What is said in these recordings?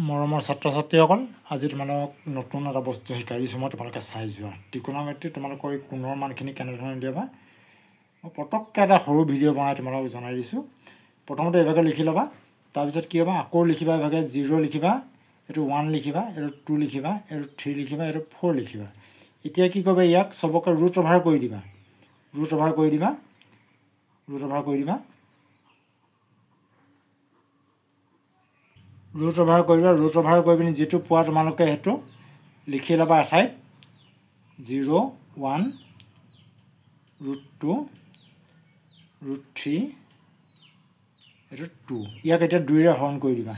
মৰমৰ ছাত্ৰ-ছাত্ৰীসকল আজি তোমালোকক নতুন এটা বস্তু শিকাই দিছোঁ মই তোমালোকে চাই যোৱা ত্ৰিকোণমিতি তোমালোকৰ এই কোণৰ মানখিনি কেনেধৰণে উলিয়াবা মই পটককৈ এটা সৰু ভিডিঅ' বনাই তোমালোকক জনাই দিছোঁ প্ৰথমতে এইভাগে লিখি ল'বা তাৰপিছত কি হ'ব আকৌ লিখিবা এইভাগে 0 লিখিবা এইটো 1 লিখিবা এইটো 2 লিখিবা এইটো 3 লিখিবা এইটো 4 লিখিবা এতিয়া কি কৰিবা ইয়াক সবকে ৰুট অভাৰ কৰি দিবা ৰুট অভাৰ কৰি দিবা ৰুট অভাৰ কৰি দিবা ৰুট অভাৰ কৰিবা ৰুট অভাৰ কৰি পিনি যিটো পোৱা তোমালোকে সেইটো লিখি ল'বা এঠাইত 0 1 ৰুট 2 ৰুট 3 এইটো 2 ইয়াক এতিয়া 2ৰে হৰণ কৰি দিবা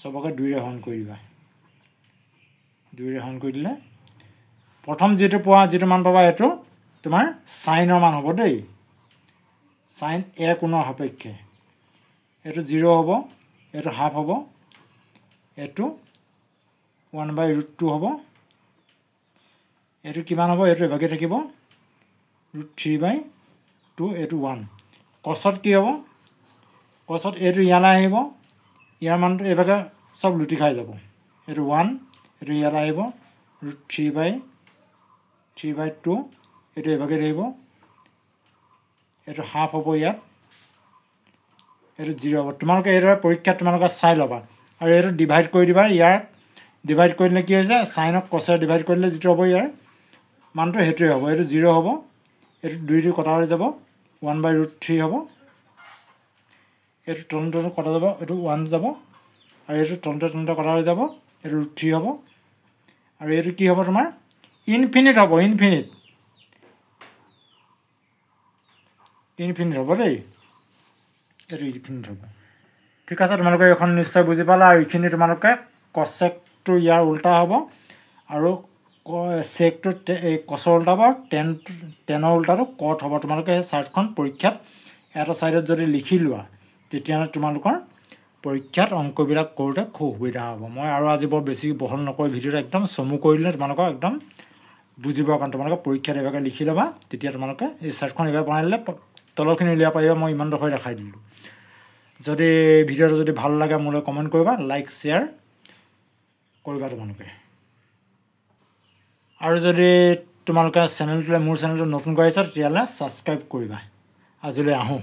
সবকে 2ৰে হৰণ কৰি দিবা 2ৰে হৰণ কৰি দিলে প্ৰথম যিটো পোৱা যিটো মান পাবা এইটো তোমাৰ সাইনৰ মান হ'ব দেই সাইন a কোণৰ সাপেক্ষে এইটো 0 হ'ব এইটো হাফ হ'ব এইটো 1/√2 হ'ব এইটো কিমান হ'ব এইটো এভাগে থাকিব √3/2 এইটো 1 কছত কি হ'ব কছত এইটো ইয়ালৈ আহিব ইয়াৰ মানটো এভাগে সব লুটি খাই যাব এইটো 1 এইটো ইয়ালৈ আহিব √3/2 এইটো এভাগে থাকিব এইটো হাফ হ'ব ইয়াত এইটো 0 হ'ব তোমালোকে এইদৰে পৰীক্ষাত তোমালোকে চাই ল'বা আৰু এইটো ডিভাইড কৰি দিবা ইয়াৰ ডিভাইড কৰি দিলে কি হৈছে সাইনক কছে ডিভাইড কৰি দিলে যিটো হ'ব ইয়াৰ মানটো সেইটোৱে হ'ব এইটো 0 হ'ব এইটো 2 কটা হৈ যাব 1/√3 হ'ব এইটো তলটো কটা যাব এইটো 1 যাব আৰু এইটো তলটো কটা হৈ যাব এইটো √3 হ'ব আৰু এইটো কি হ'ব তোমাৰ ইনফিনিট হ'ব ইনফিনিট হ'ব দেই এইটো ইনফিনিট হ'ব ঠিক আছে তোমালোকে এখন নিশ্চয় বুজি পালা আৰু এইখিনি তোমালোকে কচেকটো ইয়াৰ উল্টা হ'ব আৰু চেকটো এই কচৰ উল্টা হ'ব টেনৰ উল্টাটো কট হ'ব তোমালোকে সেই চাৰ্টখন পৰীক্ষাত এটা ছাইডত যদি লিখি লোৱা তেতিয়াহ'লে তোমালোকৰ পৰীক্ষাত অংকবিলাক কৰোঁতে খুব সুবিধা হ'ব মই আৰু আজি বৰ বেছি বহল নকৰি ভিডিঅ'টো একদম চমু কৰি দিলে তোমালোকক একদম বুজিবৰ কাৰণে তোমালোকে পৰীক্ষাত এইভাগে লিখি ল'বা তেতিয়া তোমালোকে এই চাৰ্টখন এইভাগে বনাই দিলে তলৰখিনি উলিয়াব পাৰিবা মই ইমান ডোখৰ দেখাই দিলোঁ যদি ভিডিঅ'টো যদি ভাল লাগে মোলৈ কমেণ্ট কৰিবা লাইক শ্বেয়াৰ কৰিবা তোমালোকে আৰু যদি তোমালোকে চেনেলটোলৈ মোৰ চেনেলটো নতুনকৈ আহিছা তেতিয়াহ'লে ছাবস্ক্ৰাইব কৰিবা আজিলৈ আহোঁ